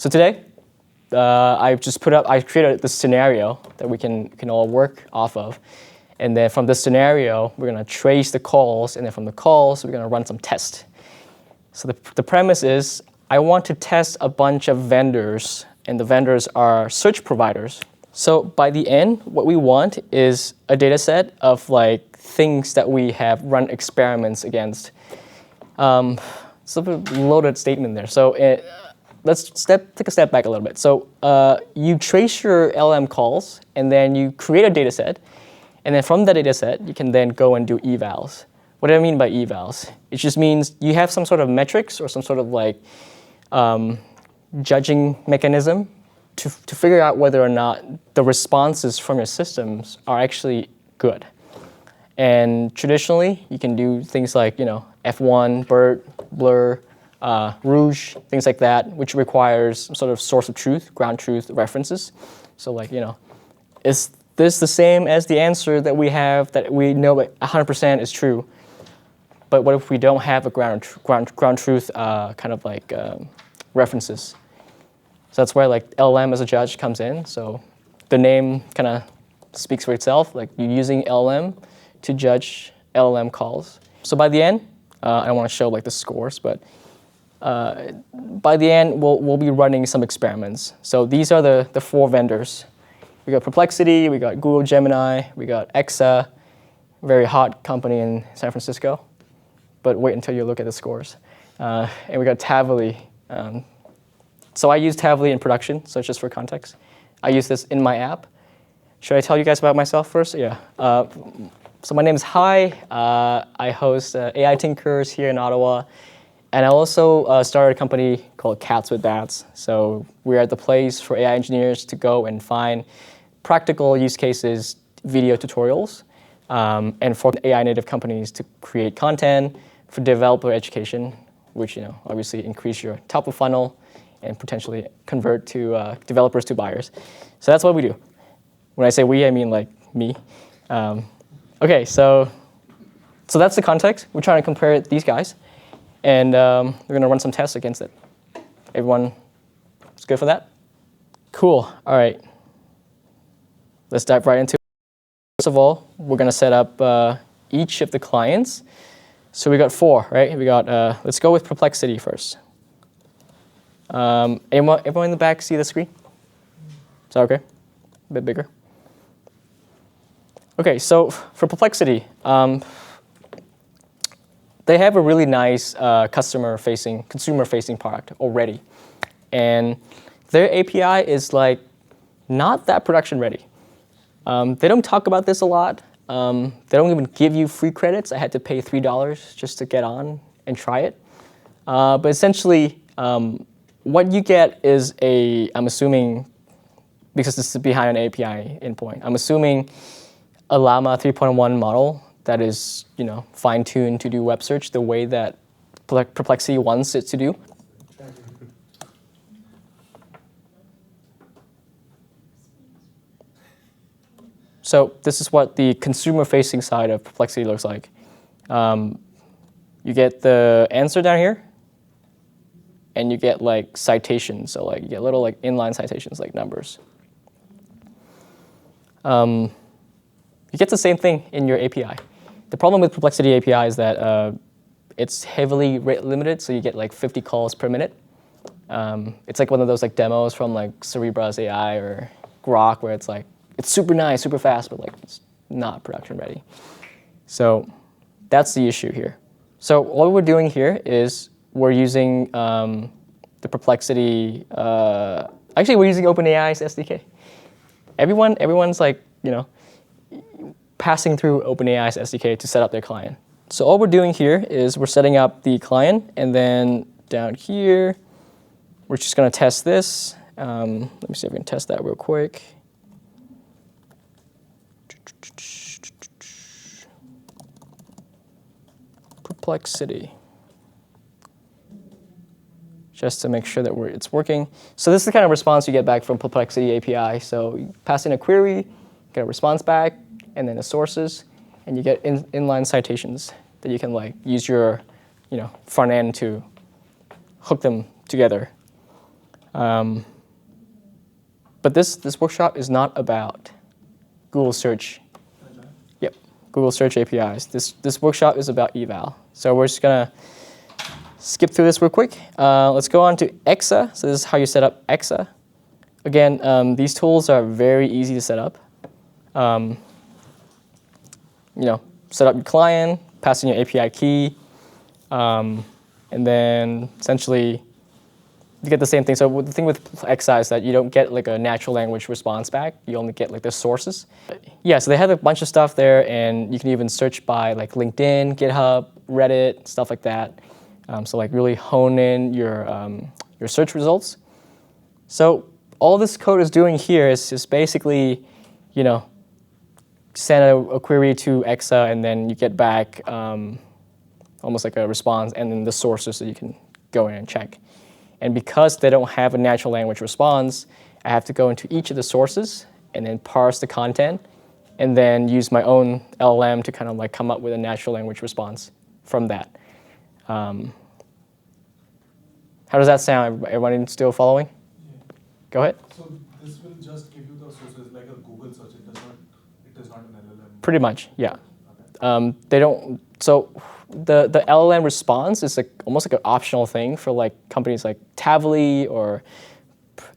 So today, I created this scenario that we can all work off of. And then from this scenario, we're going to trace the calls. And then from the calls, we're going to run some tests. So the premise is, I want to test a bunch of vendors. And the vendors are search providers. So by the end, what we want is a data set of like things that we have run experiments against. It's a loaded statement there. So let's take a step back a little bit. So you trace your LLM calls, and then you create a data set. And then from that data set, you can then go and do evals. What do I mean by evals? It just means you have some sort of metrics or some sort of like judging mechanism to figure out whether or not the responses from your systems are actually good. And traditionally, you can do things like F1, BERT, BLUR, Rouge, things like that, which requires some sort of source of truth, ground truth references. So like, is this the same as the answer that we have that we know 100% is true? But what if we don't have a ground truth kind of like references? So that's where like LLM as a judge comes in. So the name kind of speaks for itself. Like you're using LLM to judge LLM calls. So by the end, I don't want to show like the scores, but by the end, we'll be running some experiments. So these are the 4 vendors. We got Perplexity, we got Google Gemini, we got Exa, very hot company in San Francisco. But wait until you look at the scores. And we got Tavily. So I use Tavily in production, so just for context. I use this in my app. Should I tell you guys about myself first? Yeah. So my name is Hai. I host AI Tinkers here in Ottawa. And I also started a company called Cats with Bats. So we're at the place for AI engineers to go and find practical use cases, video tutorials, and for AI native companies to create content for developer education, which obviously increase your top of funnel and potentially convert to developers to buyers. So that's what we do. When I say we, I mean like me. Okay, so that's the context. We're trying to compare these guys, and we're going to run some tests against it. Everyone is good for that? Cool. All right. Let's dive right into it. First of all, we're going to set up each of the clients. So we got 4, right? We got. Let's go with Perplexity first. Everyone in the back see the screen? Is that okay? A bit bigger. Okay, so for Perplexity, they have a really nice consumer-facing product already. And their API is like not that production ready. They don't talk about this a lot. They don't even give you free credits. I had to pay $3 just to get on and try it. But essentially, what you get is I'm assuming, because this is behind an API endpoint, I'm assuming a Llama 3.1 model that is, fine-tuned to do web search the way that Perplexity wants it to do. So this is what the consumer-facing side of Perplexity looks like. You get the answer down here, and you get like citations. So like you get little like inline citations like numbers. You get the same thing in your API. The problem with Perplexity API is that it's heavily rate limited, so you get like 50 calls per minute. It's like one of those like demos from like Cerebra's AI or Grok, where it's like it's super nice, super fast, but like it's not production ready. So that's the issue here. So what we're doing here is we're using the Perplexity. Actually, we're using OpenAI's SDK. Everyone's like passing through OpenAI's SDK to set up their client. So all we're doing here is we're setting up the client, and then down here, we're just going to test this. Let me see if we can test that real quick. Perplexity. Just to make sure that it's working. So this is the kind of response you get back from Perplexity API. So you pass in a query, get a response back, and then the sources, and you get inline citations that you can like use your front end to hook them together. But this workshop is not about Google search. Yep, Google search APIs. This workshop is about eval. So we're just gonna skip through this real quick. Let's go on to Exa. So this is how you set up Exa. Again, these tools are very easy to set up. Set up your client, pass in your API key, and then essentially you get the same thing. So the thing with Exa is that you don't get like a natural language response back. You only get like the sources. Yeah, so they have a bunch of stuff there, and you can even search by like LinkedIn, GitHub, Reddit, stuff like that. So like really hone in your search results. So all this code is doing here is just basically, send a query to Exa, and then you get back almost like a response, and then the sources that you can go in and check. And because they don't have a natural language response, I have to go into each of the sources and then parse the content, and then use my own LLM to kind of like come up with a natural language response from that. How does that sound? Everyone still following? Yeah. Go ahead. So this will just give you the sources like a Google search. It is not an LLM. Pretty much, yeah. Okay. They don't. So the LLM response is like almost like an optional thing for like companies like Tavily, or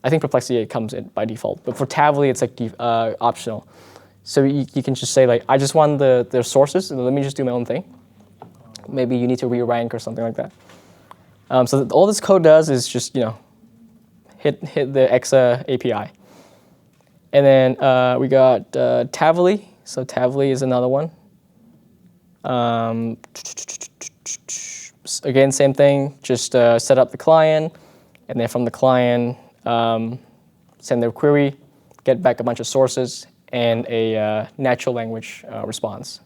I think Perplexity comes in by default. But for Tavily, it's like optional. So you can just say like, I just want the sources, and let me just do my own thing. Maybe you need to re-rank or something like that. So all this code does is just hit the Exa API. And then we got Tavily. So Tavily is another one. Again, same thing. Just set up the client, and then from the client, send their query, get back a bunch of sources, and a natural language response.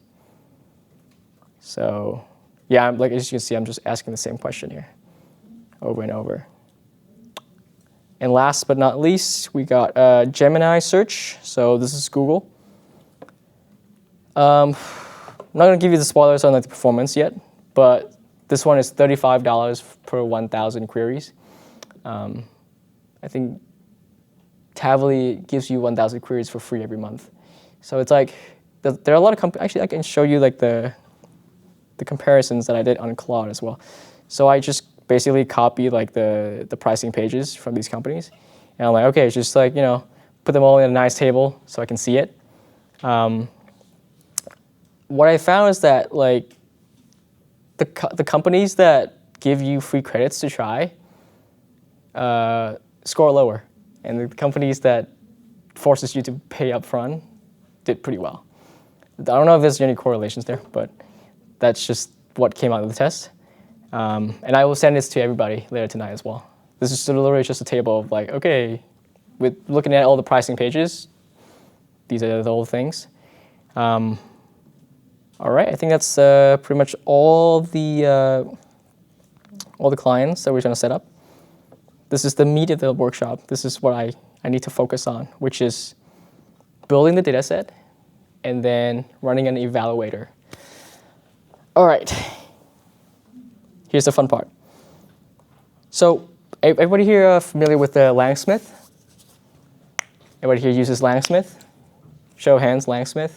So yeah, like as you can see, I'm just asking the same question here over and over. And last but not least, we got Gemini search. So this is Google. I'm not going to give you the spoilers on like the performance yet, but this one is $35 per 1,000 queries. I think Tavily gives you 1,000 queries for free every month. So it's like, there are a lot of companies. Actually, I can show you like the comparisons that I did on Claude as well. So I just basically copy like the pricing pages from these companies. And I'm like, okay, it's just like, put them all in a nice table so I can see it. What I found is that like the companies that give you free credits to try score lower, and the companies that forces you to pay upfront did pretty well. I don't know if there's any correlations there, but that's just what came out of the test. And I will send this to everybody later tonight as well. This is literally just a table of like, okay, with looking at all the pricing pages, these are the whole things. All right, I think that's pretty much all the clients that we're going to set up. This is the meat of the workshop. This is what I need to focus on, which is building the data set and then running an evaluator. All right, here's the fun part. So everybody here familiar with the LangSmith? Everybody here uses LangSmith? Show of hands, LangSmith.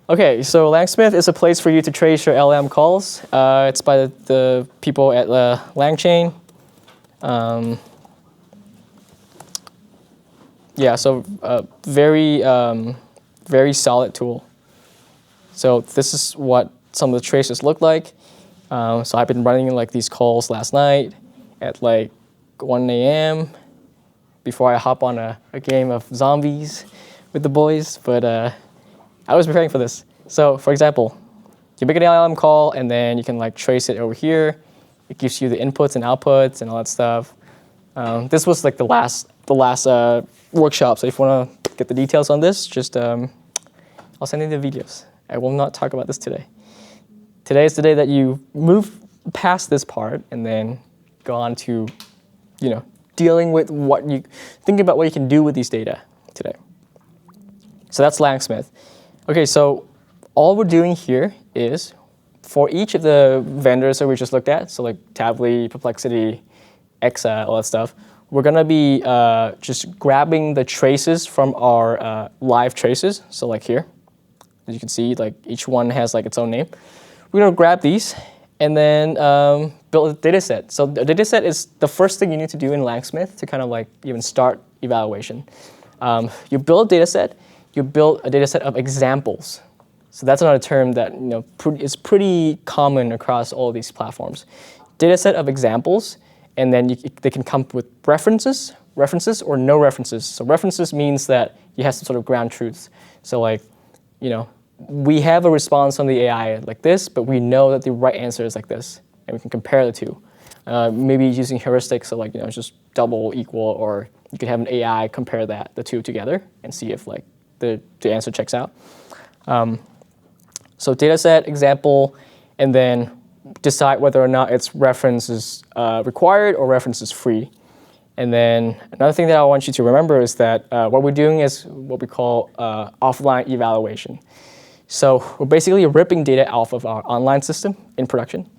Okay, so LangSmith is a place for you to trace your LLM calls. It's by the people at LangChain. Yeah, so very solid tool. So this is what some of the traces look like. So I've been running like these calls last night at like 1 a.m. before I hop on a game of zombies with the boys. But I was preparing for this. So for example, you make an LLM call, and then you can like trace it over here. It gives you the inputs and outputs and all that stuff. This was like the last workshop. So if you want to get the details on this, just I'll send you the videos. I will not talk about this today. Today is the day that you move past this part and then go on to, dealing with thinking about what you can do with these data today. So that's LangSmith. Okay, so all we're doing here is for each of the vendors that we just looked at, so like Tavily, Perplexity, Exa, all that stuff, we're gonna be just grabbing the traces from our live traces. So like here, as you can see, like each one has like its own name. We're gonna grab these and then build a data set. So a data set is the first thing you need to do in LangSmith to kind of like even start evaluation. You build a data set, you build a data set of examples. So that's another term that is pretty common across all these platforms. Data set of examples, and then they can come with references or no references. So references means that you have some sort of ground truth. So like, we have a response from the AI like this, but we know that the right answer is like this, and we can compare the two. Maybe using heuristics, so like just double, equal, or you could have an AI compare the two together and see if like the answer checks out. So data set, example, and then decide whether or not its reference is required or reference is free. And then another thing that I want you to remember is that what we're doing is what we call offline evaluation. So we're basically ripping data off of our online system in production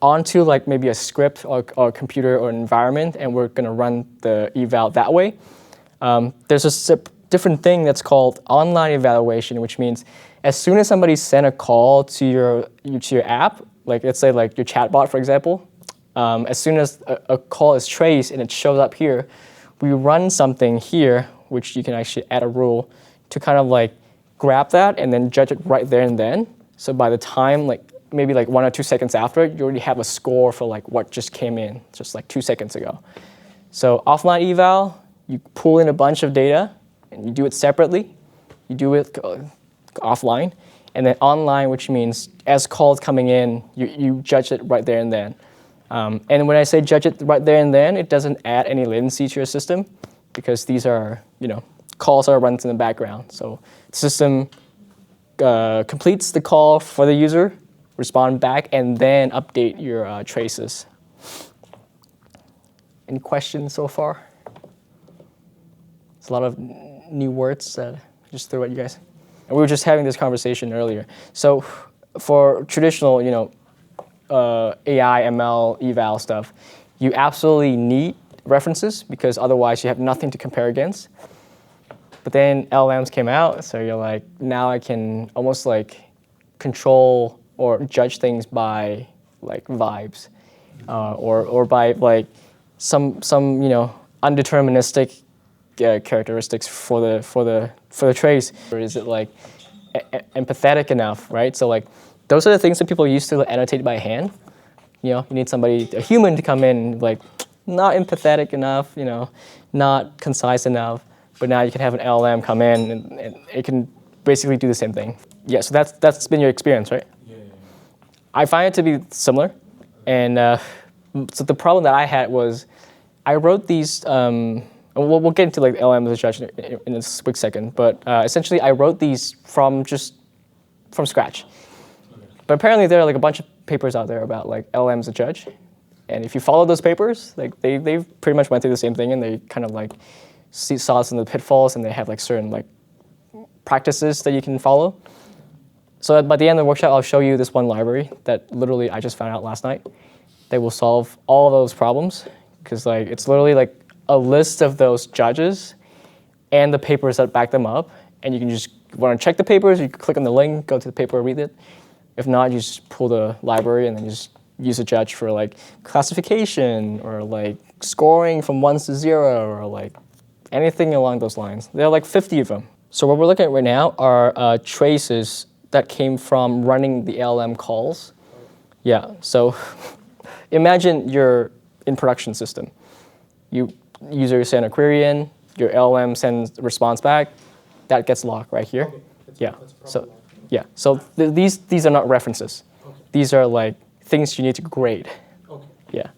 onto like maybe a script or a computer or an environment, and we're gonna run the eval that way. There's a different thing that's called online evaluation, which means as soon as somebody sent a call to your app, like let's say like your chatbot, for example, as soon as a call is traced and it shows up here, we run something here, which you can actually add a rule to kind of like grab that and then judge it right there and then. So by the time like maybe like 1 or 2 seconds after it, you already have a score for like what just came in just like 2 seconds ago. So offline eval, you pull in a bunch of data and you do it separately. You do it offline. And then online, which means as calls coming in, you judge it right there and then. And when I say judge it right there and then, it doesn't add any latency to your system because these are, calls are run in the background. So the system completes the call for the user, respond back, and then update your traces. Any questions so far? It's a lot of new words that I just threw at you guys. And we were just having this conversation earlier. So for traditional, AI, ML, eval stuff, you absolutely need references because otherwise you have nothing to compare against. But then LLMs came out, so you're like, now I can almost like control or judge things by like vibes, or by like some undeterministic characteristics for the trace. Or is it like empathetic enough, right? So like those are the things that people used to annotate by hand. You need a human to come in, like not empathetic enough, not concise enough. But now you can have an LLM come in and it can basically do the same thing. Yeah, so that's been your experience, right? Yeah. I find it to be similar. And so the problem that I had was I wrote these, we'll get into like LLM as a judge in a quick second, but essentially I wrote these from scratch. Okay. But apparently there are like a bunch of papers out there about like LLM as a judge. And if you follow those papers, like they've pretty much went through the same thing and they kind of like saw some of the pitfalls and they have like certain like practices that you can follow. So by the end of the workshop, I'll show you this one library that literally I just found out last night that will solve all of those problems because like it's literally like a list of those judges and the papers that back them up. And you can just want to check the papers, you can click on the link, go to the paper, read it. If not, you just pull the library and then you just use a judge for like classification or like scoring from 1s to 0 or like anything along those lines. There are like 50 of them. So what we're looking at right now are traces that came from running the LLM calls. Yeah, so imagine you're in production system. User send a query in, your LLM sends a response back, that gets logged right here. Okay. So these are not references. Okay. These are like things you need to grade. Okay. Yeah.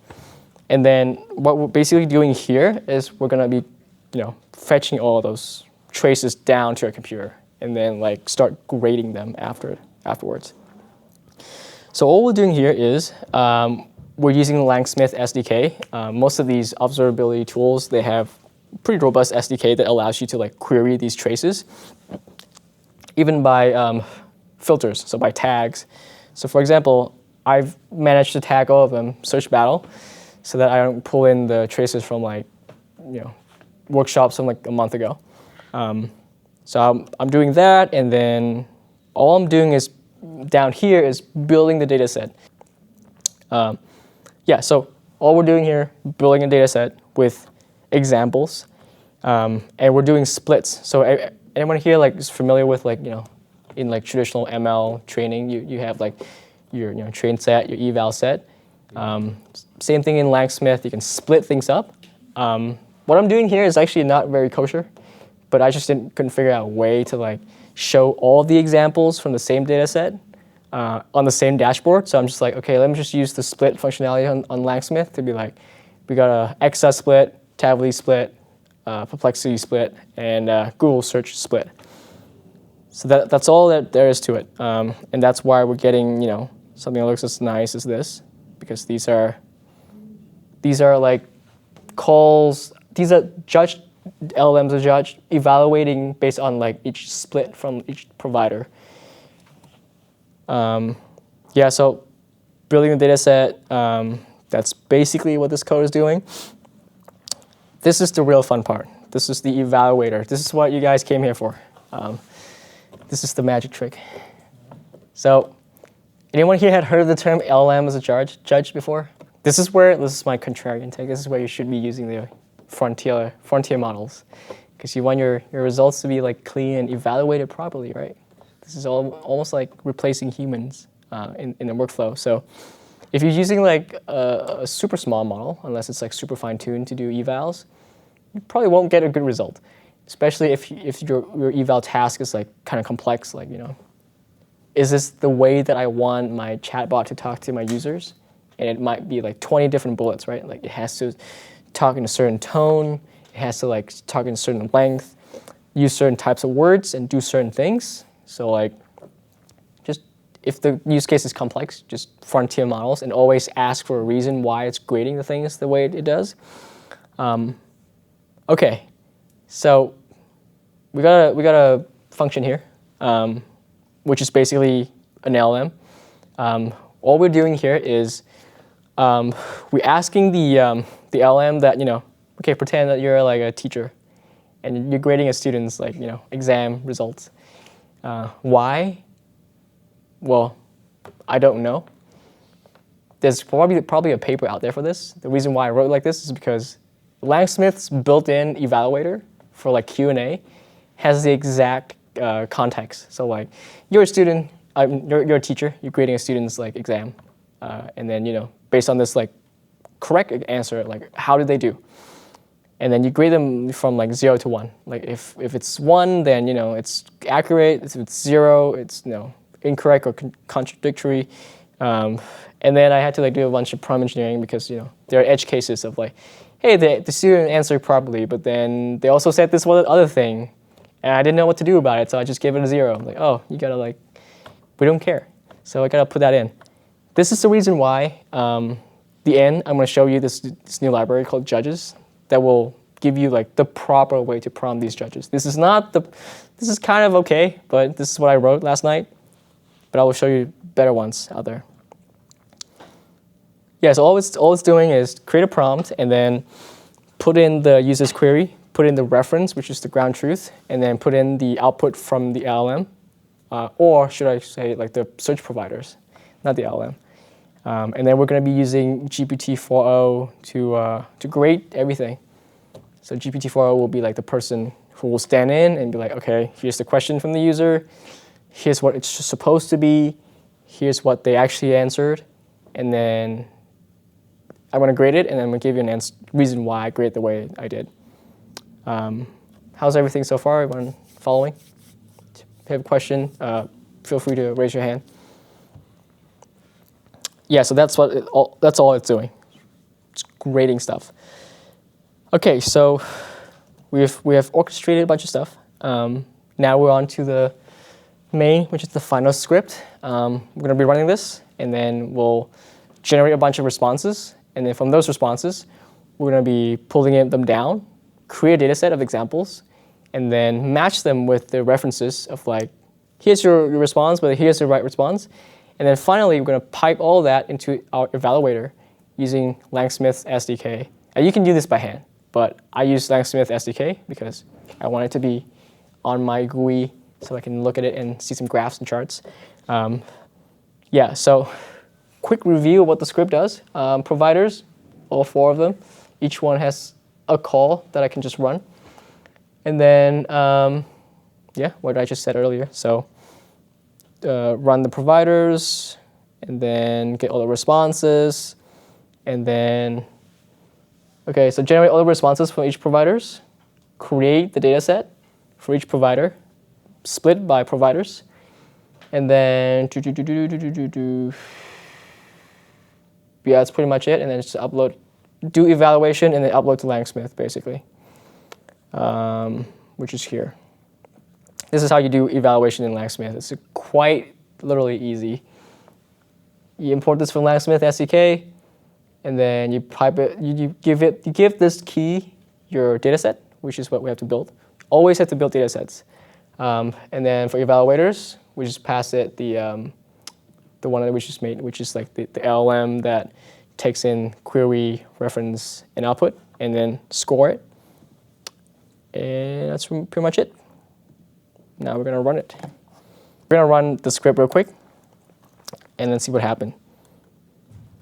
And then what we're basically doing here is we're gonna be fetching all of those traces down to a computer and then like start grading them afterwards. So all we're doing here is we're using the LangSmith SDK. Most of these observability tools, they have pretty robust SDK that allows you to like query these traces, even by filters, so by tags. So for example, I've managed to tag all of them, search battle, so that I don't pull in the traces from like workshops from like a month ago. So I'm doing that, and then all I'm doing is down here is building the data set. So all we're doing here, building a data set with examples, and we're doing splits. So anyone here like is familiar with like, in like traditional ML training, you have like your train set, your eval set. Same thing in LangSmith, you can split things up. What I'm doing here is actually not very kosher, but I just couldn't figure out a way to like show all the examples from the same data set on the same dashboard. So I'm just like, okay, let me just use the split functionality on LangSmith to be like, we got a Exa split, Tavily split, Perplexity split, and Google search split. So that's all that there is to it. And that's why we're getting, something that looks as nice as this, because these are like calls, these are judged, LLMs are judged, evaluating based on like each split from each provider. So building the data set, that's basically what this code is doing. This is the real fun part. This is the evaluator. This is what you guys came here for. This is the magic trick. So anyone here had heard of the term LLM as a judge before? This is my contrarian take. This is where you should be using the frontier models, because you want your results to be like clean and evaluated properly, right? This is almost like replacing humans in the workflow. So if you're using like a super small model, unless it's like super fine-tuned to do evals, you probably won't get a good result, especially if your eval task is like kind of complex, like, is this the way that I want my chatbot to talk to my users? And it might be like 20 different bullets, right? Like it has to talk in a certain tone, it has to like talk in a certain length, use certain types of words, and do certain things. So like, just if the use case is complex, just frontier models, and always ask for a reason why it's grading the things the way it does. Okay, so we got a function here, which is basically an LLM. All we're doing here is we're asking the LLM that, okay, pretend that you're like a teacher and you're grading a student's like, exam results. Why? Well, I don't know. There's probably a paper out there for this. The reason why I wrote like this is because LangSmith's built-in evaluator for like Q&A has the exact context. So like, you're a student, you're a teacher, you're grading a student's like exam, and then based on this like correct answer, like how did they do? And then you grade them from like 0 to 1. Like if it's 1, then it's accurate. If it's 0, it's incorrect or contradictory. And then I had to like do a bunch of prompt engineering because there are edge cases of like, hey, the student answered properly, but then they also said this one other thing, and I didn't know what to do about it, so I just gave it a 0. I'm like, oh, you gotta like, we don't care. So I gotta put that in. This is the reason why. The end, I'm gonna show you this new library called Judges that will give you like the proper way to prompt these judges. This is kind of okay, but this is what I wrote last night. But I will show you better ones out there. Yeah, so all it's doing is create a prompt and then put in the user's query, put in the reference, which is the ground truth, and then put in the output from the LLM, or should I say like the search providers, not the LLM. And then we're going to be using GPT-4o to grade everything. So GPT-4o will be like the person who will stand in and be like, okay, here's the question from the user, here's what it's supposed to be, here's what they actually answered, and then I'm going to grade it, and then I'm going to give you an reason why I grade the way I did. How's everything so far? Everyone following? If you have a question, feel free to raise your hand. Yeah, so that's all it's doing. It's grading stuff. Okay, so we have orchestrated a bunch of stuff. Now we're on to the main, which is the final script. We're going to be running this, and then we'll generate a bunch of responses. And then from those responses, we're going to be pulling them down, create a data set of examples, and then match them with the references of like, here's your response, but here's the right response. And then finally, we're going to pipe all that into our evaluator using LangSmith's SDK. And you can do this by hand. but I use LangSmith SDK because I want it to be on my GUI so I can look at it and see some graphs and charts. Yeah, so quick review of what the script does. Providers, all 4 of them, each one has a call that I can just run. And then, yeah, what I just said earlier. So run the providers, and then get all the responses, and then, okay, so generate all the responses from each providers, create the data set for each provider, split by providers, and then yeah, that's pretty much it. And then just upload, do evaluation, and then upload to LangSmith, basically, which is here. This is how you do evaluation in LangSmith. It's quite literally easy. You import this from LangSmith SDK, and then you pipe it. You give this key your dataset, which is what we have to build. Always have to build datasets. And then for evaluators, we just pass it the one that we just made, which is like the LLM that takes in query, reference, and output, and then score it. And that's pretty much it. Now we're going to run it. We're going to run the script real quick, and then see what happened.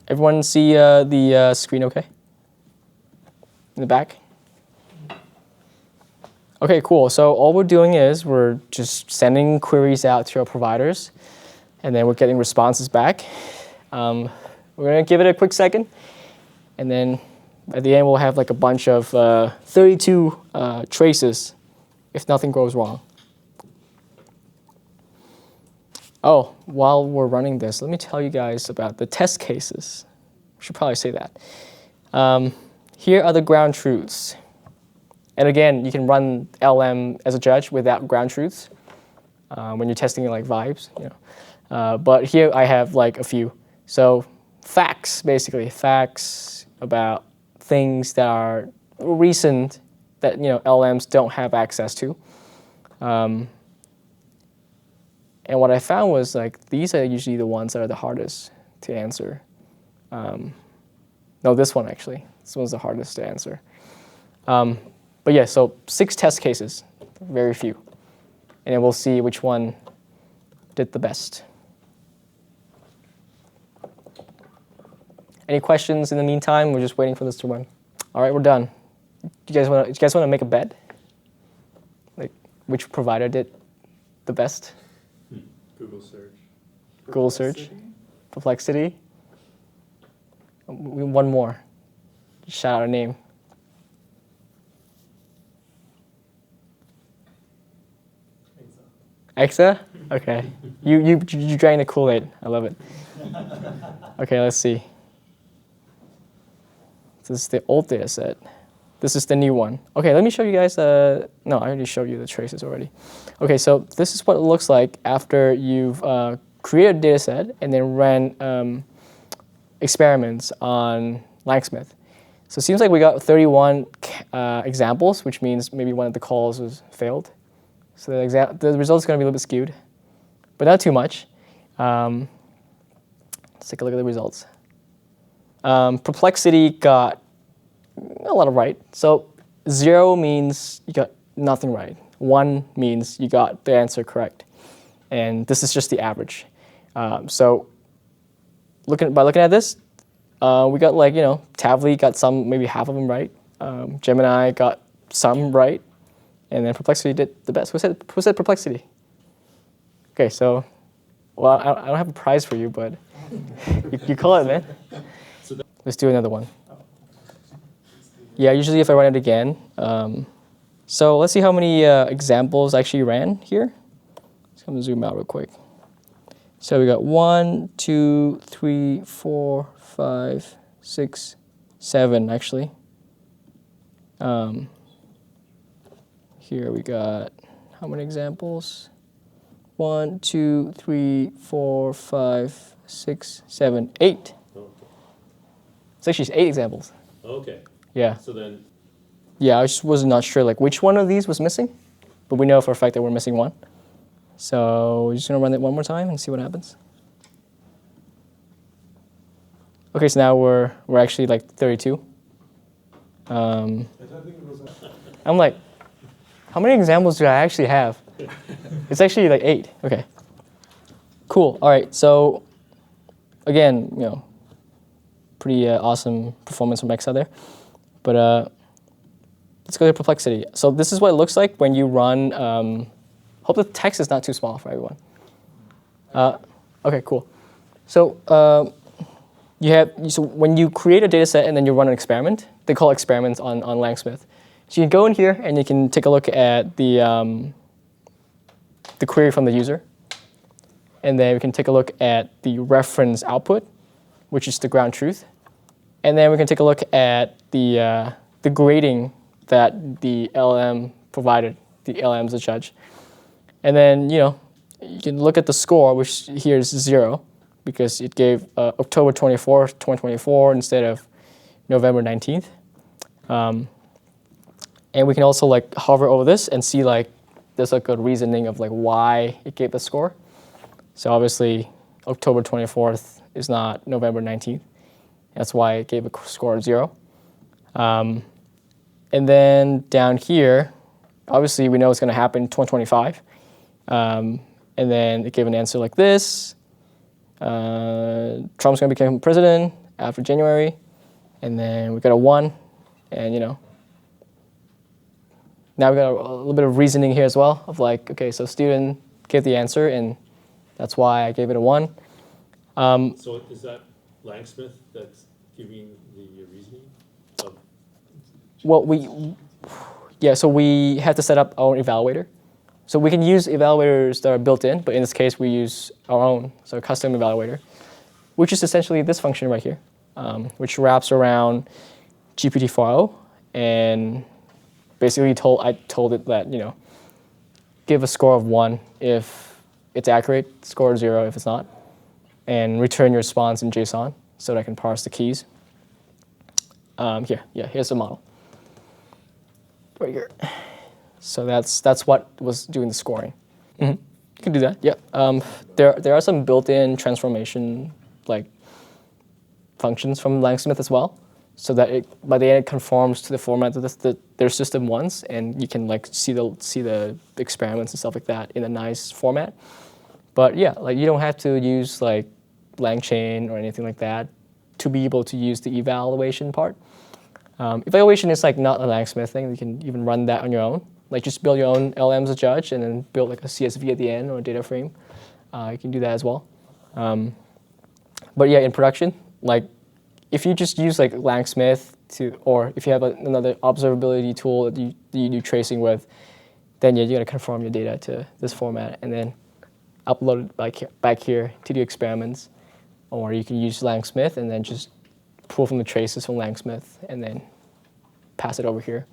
Everyone see the screen okay? In the back? Okay, cool. So all we're doing is we're just sending queries out to our providers, and then we're getting responses back. We're going to give it a quick second, and then at the end we'll have like a bunch of 32 traces if nothing goes wrong. Oh, while we're running this, let me tell you guys about the test cases. I should probably say that. Here are the ground truths. And again, you can run LM as a judge without ground truths when you're testing it like vibes. You know. But here I have like a few. So facts, basically. Facts about things that are recent that LMs don't have access to. And what I found was like these are usually the ones that are the hardest to answer. No, this one actually. This one's the hardest to answer. But yeah, so 6 test cases, very few. And then we'll see which one did the best. Any questions in the meantime? We're just waiting for this to run. All right, we're done. Do you guys want to make a bet? Like which provider did the best? Google search. Google search. Perplexity. One more. Shout out a name. Exa? Okay. You drank the Kool-Aid. I love it. Okay, let's see. This is the old data set. This is the new one. Okay, let me show you guys. No, I already showed you the traces already. Okay, so this is what it looks like after you've created a data set and then ran experiments on LangSmith. So it seems like we got 31 examples, which means maybe one of the calls was failed. So the result's going to be a little bit skewed, but not too much. Let's take a look at the results. Perplexity got a lot of right. So 0 means you got nothing right. 1 means you got the answer correct. And this is just the average. So by looking at this, we got like, Tavily got some, maybe half of them right. Gemini got some right. And then Perplexity did the best. Who said Perplexity? Okay, so, well, I don't have a prize for you, but you call it, man. Let's do another one. Yeah, usually if I run it again. So let's see how many examples I actually ran here. So I'm going to zoom out real quick. So we got 1, 2, 3, 4, 5, 6, 7, actually. Here we got how many examples? 1, 2, 3, 4, 5, 6, 7, 8. Okay. It's actually 8 examples. Okay. Yeah. So then, Yeah, I just was not sure like which one of these was missing, but we know for a fact that we're missing one. So we're just gonna run it one more time and see what happens. Okay, so now we're actually like 32. I'm like, how many examples do I actually have? It's actually like 8. Okay. Cool. All right. So again, pretty awesome performance from Excel there. But let's go to Perplexity. So this is what it looks like when you run. Hope the text is not too small for everyone. Okay, cool. So so when you create a data set and then you run an experiment, they call experiments on LangSmith. So you can go in here and you can take a look at the query from the user. And then we can take a look at the reference output, which is the ground truth. And then we can take a look at the grading that the LLM provided. The LLM is a judge. And then, you can look at the score, which here is 0, because it gave October 24th, 2024 instead of November 19th. And we can also hover over this and see there's a reasoning of why it gave the score. So obviously October 24th is not November 19th. That's why it gave a score of 0. And then down here, obviously we know it's going to happen in 2025. And then it gave an answer like this. Trump's going to become president after January. And then we got a 1. And, now we got a little bit of reasoning here as well of okay, so student gave the answer, and that's why I gave it a 1. So is that LangSmith that's giving the reasoning? Well, so we have to set up our own evaluator. So we can use evaluators that are built in, but in this case, we use our own, so a custom evaluator, which is essentially this function right here, which wraps around GPT-4o, and basically I told it that, give a score of 1 if it's accurate, score 0 if it's not, and return your response in JSON so that I can parse the keys. Here's the model. Right here. So that's what was doing the scoring. Mm-hmm. You can do that, yeah. There are some built-in transformation functions from LangSmith as well, so that by the end it conforms to the format that their system wants, and you can see the experiments and stuff like that in a nice format. But yeah, you don't have to use LangChain or anything like that to be able to use the evaluation part. Evaluation is not a LangSmith thing. You can even run that on your own. Just build your own LLM as a judge and then build a CSV at the end or a data frame. You can do that as well. But yeah, in production, if you just use LangSmith or if you have another observability tool that you do tracing with, then you're gonna conform your data to this format and then upload it back here to do experiments. Or you can use LangSmith and then just pull from the traces from LangSmith and then pass it over here.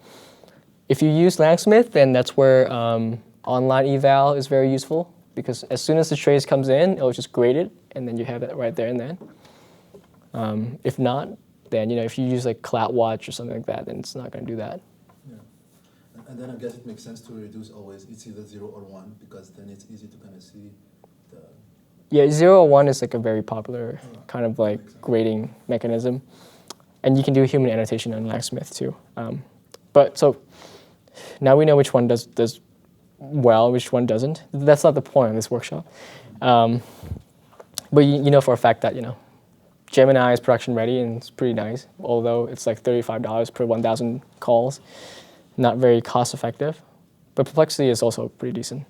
If you use LangSmith, then that's where online eval is very useful, because as soon as the trace comes in, it'll just grade it, and then you have it right there and then. If not, then if you use CloudWatch or something like that, then it's not going to do that. Yeah, and then I guess it makes sense to reduce always. It's either 0 or 1, because then it's easy to kind of see the. Yeah, 0 or 1 is a very popular kind of grading mechanism, and you can do human annotation on LangSmith too. But so now we know which one does well, which one doesn't. That's not the point of this workshop. But you know for a fact that Gemini is production ready and it's pretty nice, although it's $35 per 1,000 calls, not very cost effective. But Perplexity is also pretty decent.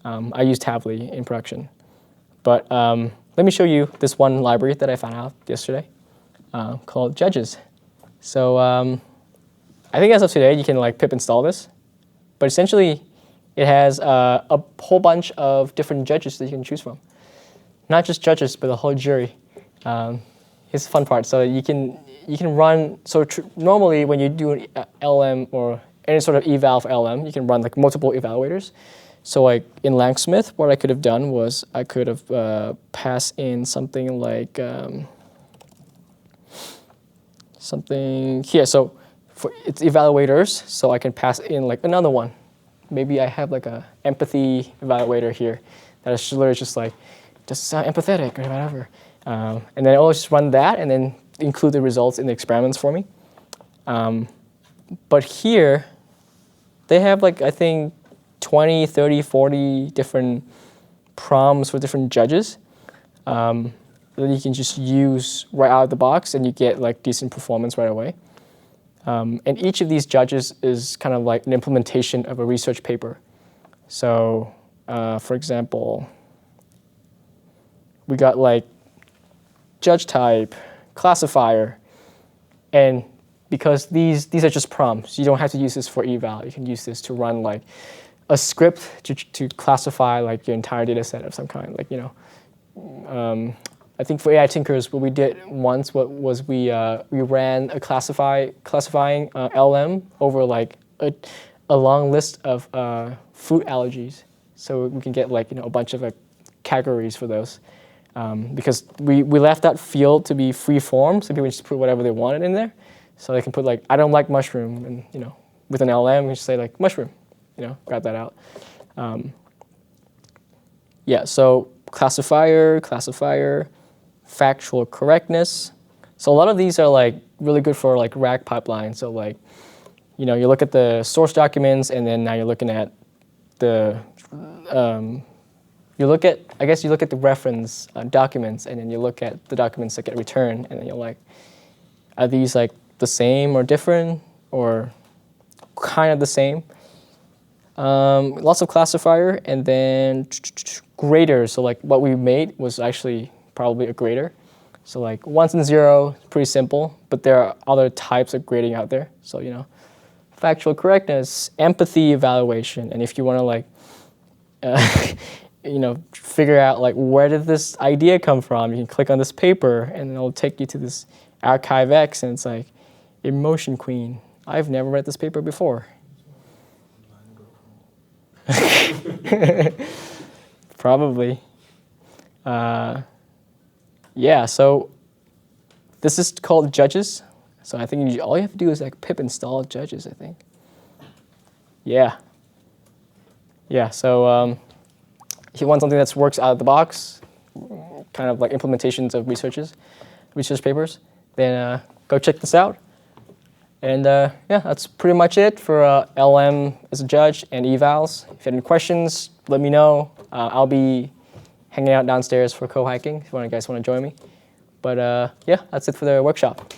I use Tavily in production. But let me show you this one library that I found out yesterday called Judges. So I think as of today, you can pip install this. But essentially, it has a whole bunch of different judges that you can choose from. Not just judges, but the whole jury. Here's the fun part. So you can run. So normally, when you do an LLM or any sort of eval for LLM, you can run multiple evaluators. So in LangSmith, what I could have done was I could have passed in something something here. So for its evaluators, so I can pass in another one. Maybe I have a empathy evaluator here that is literally just sound empathetic or whatever. And then I'll just run that and then include the results in the experiments for me. But here, they have like, I think, 20, 30, 40 different prompts for different judges that you can just use right out of the box, and you get like decent performance right away. And each of these judges is kind of like an implementation of a research paper. So, for example, we got like judge type, classifier, and because these are just prompts, you don't have to use this for eval. You can use this to run like a script to classify like your entire data set of some kind. Like, I think for AI Tinkers, what we did once was we ran a classifying LLM over like a long list of food allergies, so we can get like a bunch of like categories for those. Because we left that field to be free form, so people just put whatever they wanted in there. So they can put like, I don't like mushroom, and with an LLM, we just say like mushroom, grab that out. Yeah, so classifier, factual correctness. So a lot of these are like really good for like RAG pipelines. So like, you look at the source documents, and then now you're looking at the, you look at the reference documents, and then you look at the documents that get returned, and then you're like, are these like the same or different or kind of the same? Lots of classifier, and then graders. So like what we made was actually probably a grader. So like 1s and 0, pretty simple, but there are other types of grading out there. So factual correctness, empathy evaluation, and if you want to like, figure out like where did this idea come from, you can click on this paper, and it'll take you to this archive X, and it's like Emotion Queen. I've never read this paper before. Probably. Yeah, so this is called Judges. So I think all you have to do is like pip install Judges, I think. Yeah. Yeah, so if you want something that works out of the box, kind of like implementations of research papers, then go check this out. And yeah, that's pretty much it for LM as a judge and evals. If you have any questions, let me know. I'll be hanging out downstairs for co-hiking if you guys want to join me. But yeah, that's it for the workshop.